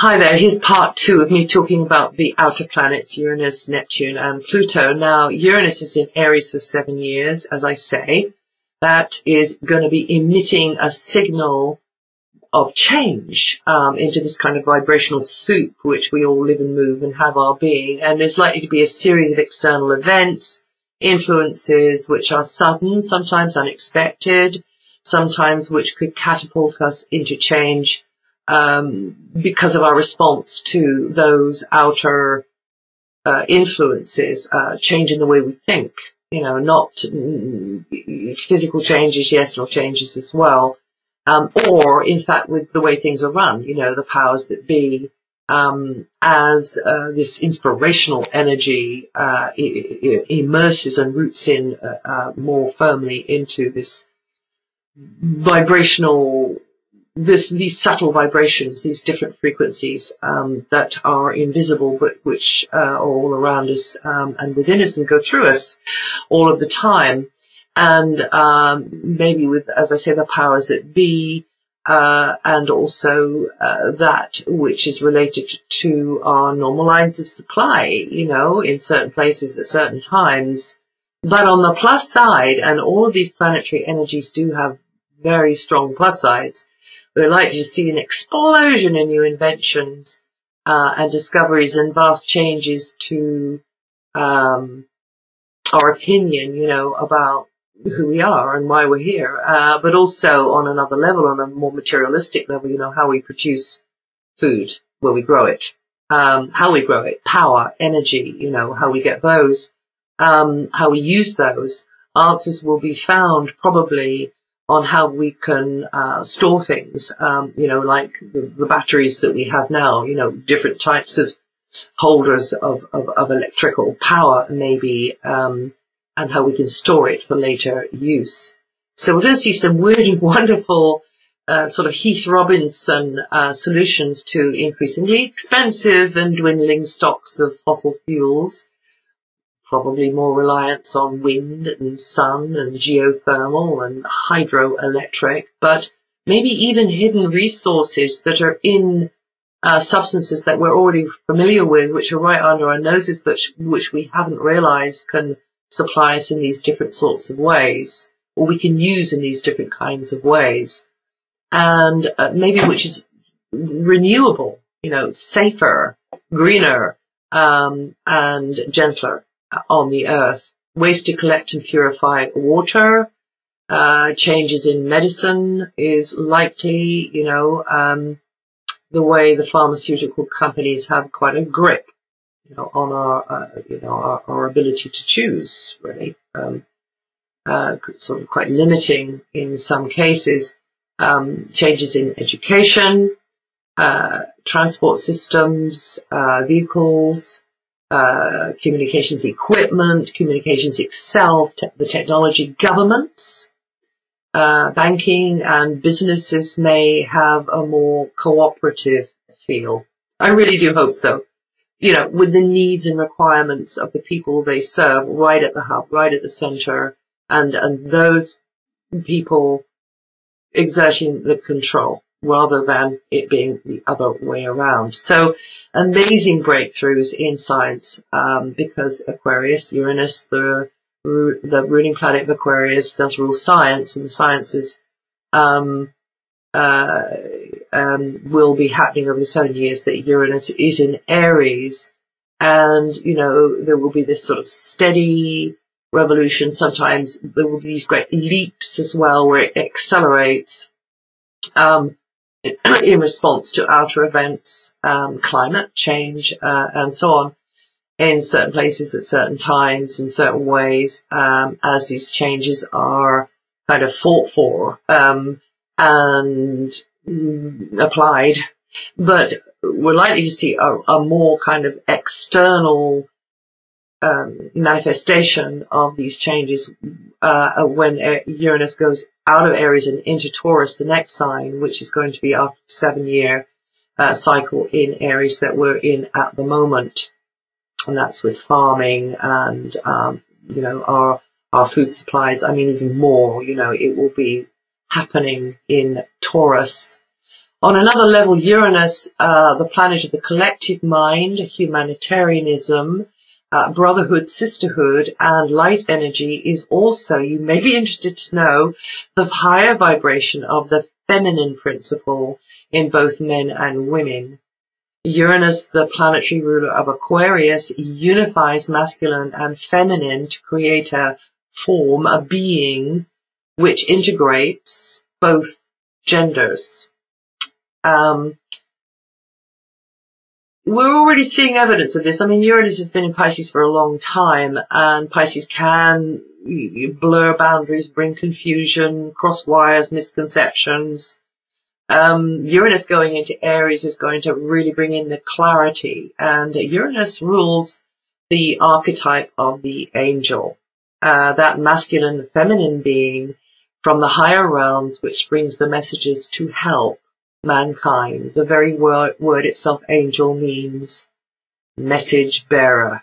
Hi there, here's part 2 of me talking about the outer planets, Uranus, Neptune and Pluto. Now, Uranus is in Aries for 7 years, as I say. That is going to be emitting a signal of change into this kind of vibrational soup, which we all live and move and have our being. And there's likely to be a series of external events, influences, which are sudden, sometimes unexpected, sometimes which could catapult us into change because of our response to those outer influences, changing the way we think, not physical changes, yes, or changes as well, or in fact with the way things are run, the powers that be, as this inspirational energy immerses and roots in more firmly into this vibrational, these subtle vibrations, these different frequencies that are invisible but which are all around us and within us and go through us all of the time. And maybe with, as I say, the powers that be, and also that which is related to our normal lines of supply, in certain places at certain times. But on the plus side, and all of these planetary energies do have very strong plus sides, we're likely to see an explosion in new inventions and discoveries and vast changes to our opinion, about who we are and why we're here, but also on another level, on a more materialistic level, how we produce food, where we grow it, how we grow it, power, energy, how we get those, how we use those. Answers will be found probably on how we can store things, like the batteries that we have now, different types of holders of electrical power maybe, and how we can store it for later use. So we're going to see some weird and wonderful sort of Heath Robinson solutions to increasingly expensive and dwindling stocks of fossil fuels. Probably more reliance on wind and sun and geothermal and hydroelectric, but maybe even hidden resources that are in substances that we're already familiar with, which are right under our noses, but which we haven't realized can supply us in these different sorts of ways, or we can use in these different kinds of ways, and maybe which is renewable, safer, greener, and gentler on the earth. Ways to collect and purify water, changes in medicine is likely, the way the pharmaceutical companies have quite a grip, on our ability to choose, really, sort of quite limiting in some cases. Changes in education, transport systems, vehicles, communications equipment, communications itself, the technology, governments, banking and businesses may have a more cooperative feel. I really do hope so. With the needs and requirements of the people they serve right at the hub, right at the center, and those people exerting the control rather than it being the other way around. So amazing breakthroughs in science, because Aquarius, Uranus, the ruling planet of Aquarius, does rule science, and the sciences will be happening over the 7 years that Uranus is in Aries. And, there will be this sort of steady revolution. Sometimes there will be these great leaps as well, where it accelerates in response to outer events, climate change, and so on, in certain places at certain times, in certain ways, as these changes are kind of fought for and applied. But we're likely to see a more kind of external manifestation of these changes when Uranus goes out of Aries and into Taurus, the next sign, which is going to be after the 7-year cycle in Aries that we're in at the moment. And that's with farming and, our food supplies. I mean, even more, it will be happening in Taurus On another level, Uranus, the planet of the collective mind, humanitarianism, brotherhood, sisterhood, and light energy, is also, you may be interested to know, the higher vibration of the feminine principle in both men and women. Uranus, the planetary ruler of Aquarius, unifies masculine and feminine to create a form, a being, which integrates both genders. We're already seeing evidence of this. I mean, Uranus has been in Pisces for a long time, and Pisces can blur boundaries, bring confusion, cross wires, misconceptions. Uranus going into Aries is going to really bring in the clarity, and Uranus rules the archetype of the angel, that masculine, feminine being from the higher realms, which brings the messages to help mankind. The very word itself, angel, means message bearer.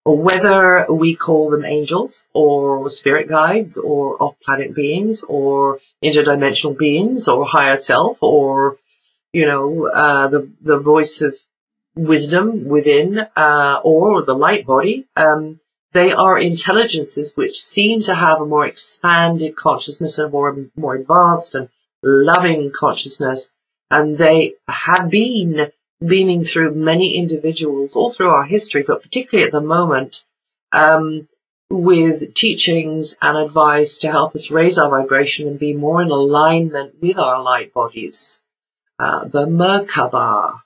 Whether we call them angels or spirit guides or off-planet beings or interdimensional beings or higher self or, the voice of wisdom within, or the light body, they are intelligences which seem to have a more expanded consciousness and more advanced and loving consciousness, and they have been beaming through many individuals all through our history, but particularly at the moment, with teachings and advice to help us raise our vibration and be more in alignment with our light bodies. The Merkaba.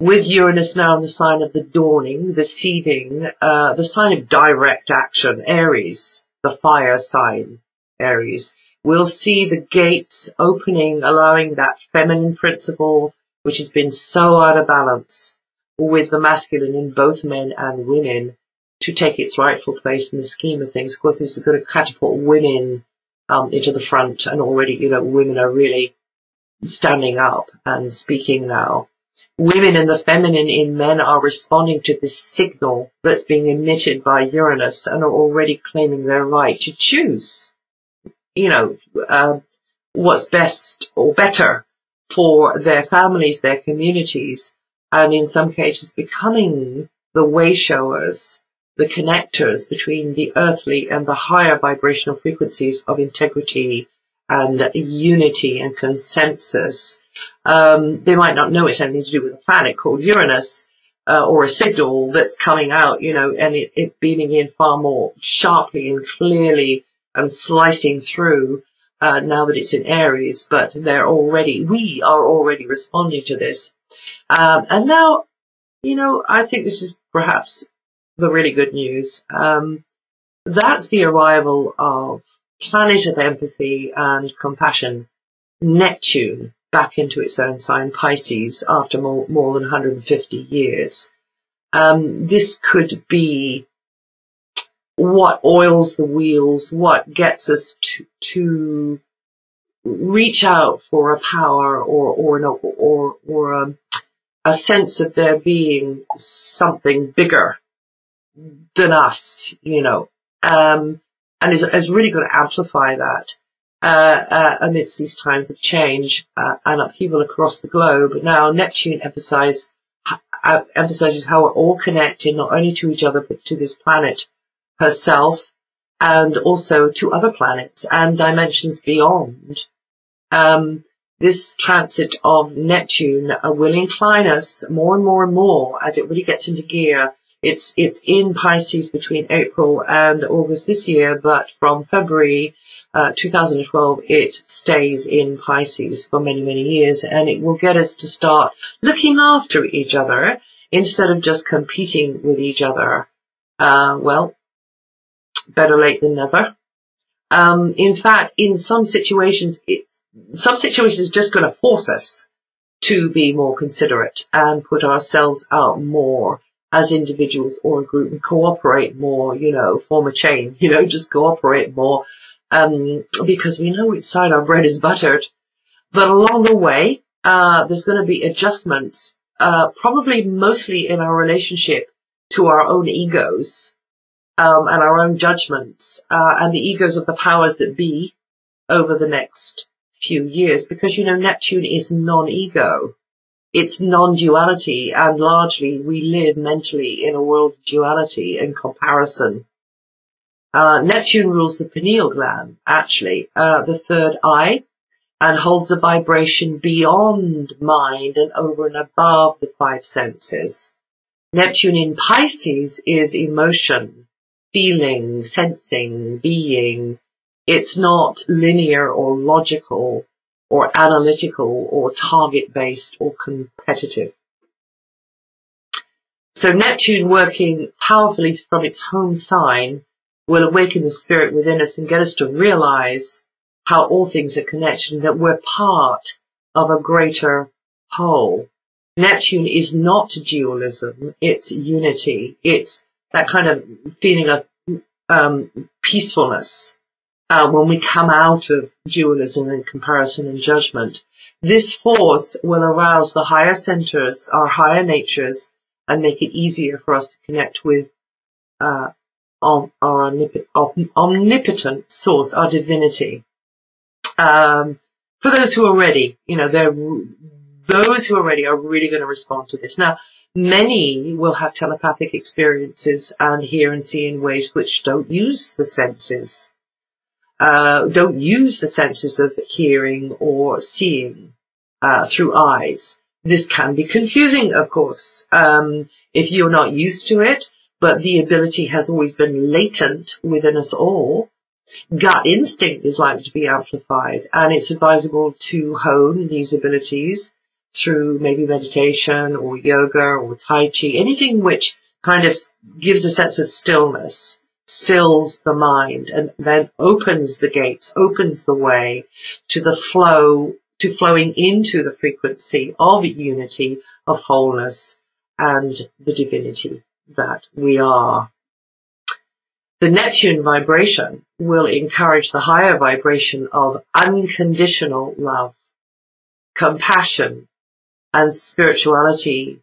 With Uranus now in the sign of the dawning, the seeding, the sign of direct action, Aries, the fire sign, Aries, we'll see the gates opening, allowing that feminine principle, which has been so out of balance with the masculine in both men and women, to take its rightful place in the scheme of things. Of course, this is going to catapult women into the front, and already, women are really standing up and speaking now. Women and the feminine in men are responding to this signal that's being emitted by Uranus and are already claiming their right to choose, what's best or better for their families, their communities, and in some cases becoming the way showers, the connectors between the earthly and the higher vibrational frequencies of integrity and unity and consensus. They might not know it's anything to do with a planet called Uranus, or a signal that's coming out, and it's beaming in far more sharply and clearly and slicing through, now that it's in Aries, but we are already responding to this. And now, I think this is perhaps the really good news. That's the arrival of planet of empathy and compassion, Neptune, back into its own sign, Pisces, after more than 150 years. This could be what oils the wheels, what gets us to reach out for a power or a sense of there being something bigger than us, and is really going to amplify that amidst these times of change and upheaval across the globe. Now, Neptune emphasizes how we're all connected, not only to each other, but to this planet herself, and also to other planets and dimensions beyond. This transit of Neptune will incline us more and more and more as it really gets into gear. It's in Pisces between April and August this year, but from February 2012, it stays in Pisces for many, many years, and it will get us to start looking after each other instead of just competing with each other. Better late than never. In fact, in some situations, it's just going to force us to be more considerate and put ourselves out more as individuals or a group and cooperate more, form a chain, just cooperate more, because we know which side our bread is buttered. But along the way, there's going to be adjustments, probably mostly in our relationship to our own egos, and our own judgments, and the egos of the powers that be over the next few years, because, you know, Neptune is non-ego. It's non-duality, and largely we live mentally in a world of duality and comparison. Neptune rules the pineal gland, actually, the third eye, and holds a vibration beyond mind and over and above the five senses. Neptune in Pisces is emotion, feeling, sensing, being. It's not linear or logical or analytical or target-based or competitive. So Neptune, working powerfully from its home sign, will awaken the spirit within us and get us to realize how all things are connected and that we're part of a greater whole. Neptune is not dualism, it's unity. It's that kind of feeling of peacefulness when we come out of dualism and comparison and judgment. This force will arouse the higher centers, our higher natures, and make it easier for us to connect with our omnipotent source, our divinity. For those who are ready, you know, those who are ready are really going to respond to this. Now, many will have telepathic experiences and hear and see in ways which don't use the senses, of hearing or seeing through eyes. This can be confusing, of course, if you're not used to it, but the ability has always been latent within us all. Gut instinct is likely to be amplified, and it's advisable to hone these abilities through maybe meditation or yoga or Tai Chi, anything which kind of gives a sense of stillness, stills the mind, and then opens the gates, opens the way to the flow, to flowing into the frequency of unity, of wholeness, and the divinity that we are. The Neptune vibration will encourage the higher vibration of unconditional love, compassion, and spirituality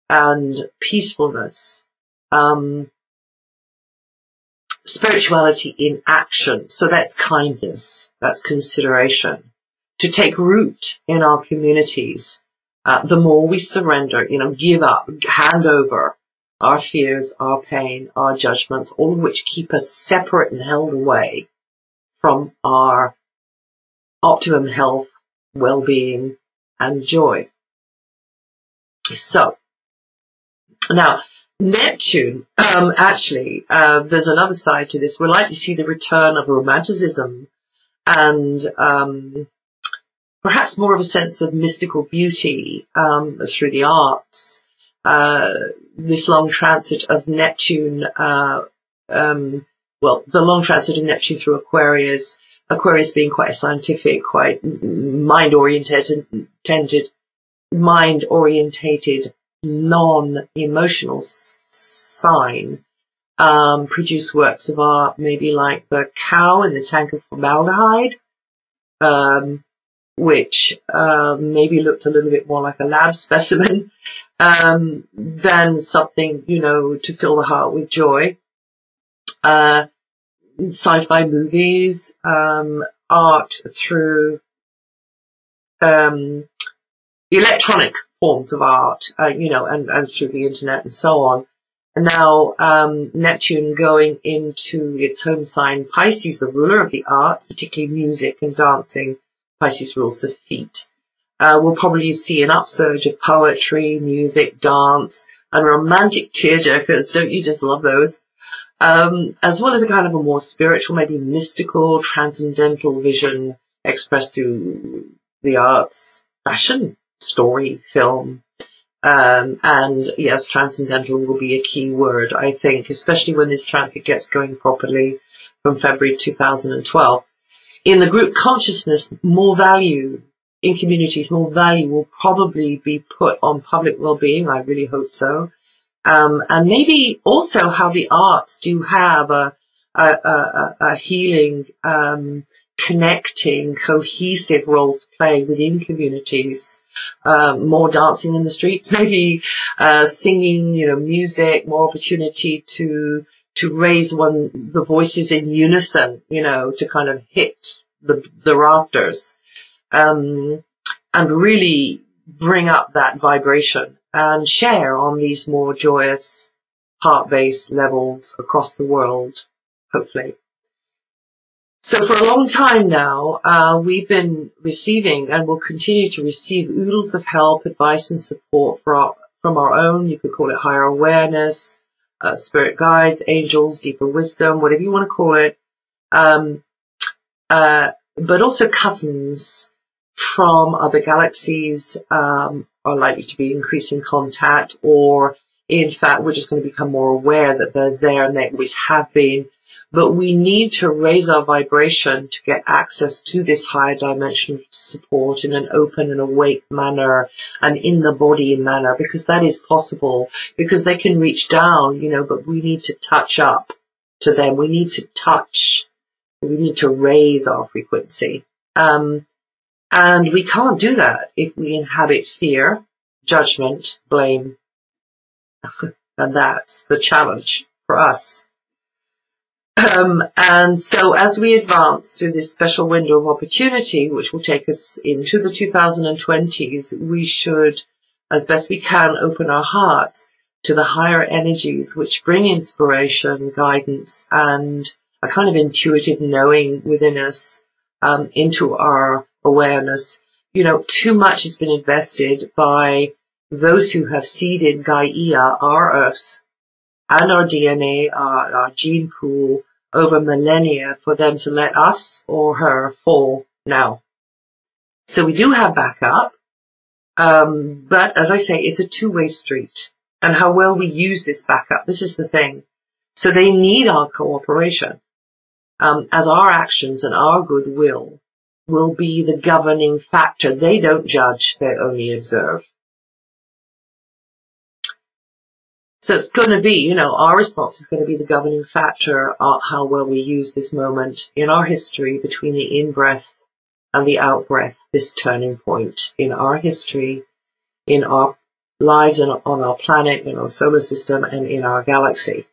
and peacefulness. Spirituality in action. So that's kindness, that's consideration. To take root in our communities, the more we surrender, you know, give up, hand over our fears, our pain, our judgments, all of which keep us separate and held away from our optimum health, well-being, and joy. So, now, Neptune, actually, there's another side to this. We're likely to see the return of romanticism and perhaps more of a sense of mystical beauty through the arts. This long transit of Neptune, the long transit of Neptune through Aquarius being quite a scientific, quite mind-orientated, non-emotional sign, produce works of art, maybe like the cow in the tank of formaldehyde, which maybe looked a little bit more like a lab specimen than something, you know, to fill the heart with joy. Sci-fi movies, art through electronic forms of art, and through the internet and so on. And now Neptune going into its home sign, Pisces, the ruler of the arts, particularly music and dancing. Pisces rules the feet. We'll probably see an upsurge of poetry, music, dance, and romantic tearjerkers. Don't you just love those? As well as a kind of a more spiritual, maybe mystical, transcendental vision expressed through the arts, fashion, story, film. And yes, transcendental will be a key word, I think, especially when this transit gets going properly from February 2012. In the group consciousness, more value in communities, more value will probably be put on public well-being. I really hope so. And maybe also how the arts do have a healing, connecting, cohesive role to play within communities. More dancing in the streets, maybe singing, music, more opportunity to raise the voices in unison, to kind of hit the rafters. and really bring up that vibration and share on these more joyous, heart-based levels across the world, hopefully. So for a long time now, we've been receiving and will continue to receive oodles of help, advice and support from our own, you could call it higher awareness, spirit guides, angels, deeper wisdom, whatever you want to call it, but also cousins from other galaxies are likely to be increasing contact, or in fact we're just going to become more aware that they're there and they always have been. But we need to raise our vibration to get access to this higher dimension of support in an open and awake manner and in the body manner, because that is possible, because they can reach down, but we need to touch up to them. We need to touch. We need to raise our frequency. And we can't do that if we inhabit fear, judgment, blame. And that's the challenge for us. And so as we advance through this special window of opportunity, which will take us into the 2020s, we should, as best we can, open our hearts to the higher energies which bring inspiration, guidance, and a kind of intuitive knowing within us into our awareness. Too much has been invested by those who have seeded Gaia, our Earth, and our DNA, our gene pool, over millennia for them to let us or her fall now. So we do have backup, but as I say, it's a two-way street. And how well we use this backup, this is the thing. So they need our cooperation, as our actions and our goodwill will be the governing factor. They don't judge, they only observe. So it's going to be, our response is going to be the governing factor of how well we use this moment in our history between the in-breath and the out-breath, this turning point in our history, in our lives and on our planet, in our solar system, and in our galaxy.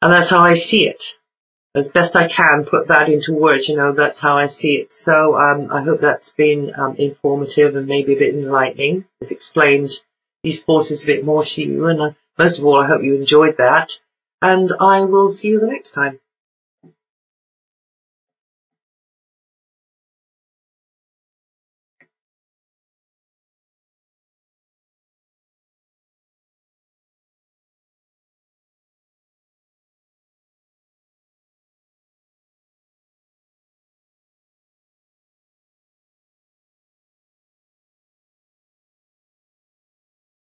And that's how I see it. As best I can put that into words, that's how I see it. So I hope that's been informative and maybe a bit enlightening. It's explained these forces a bit more to you, and most of all, I hope you enjoyed that, and I will see you the next time.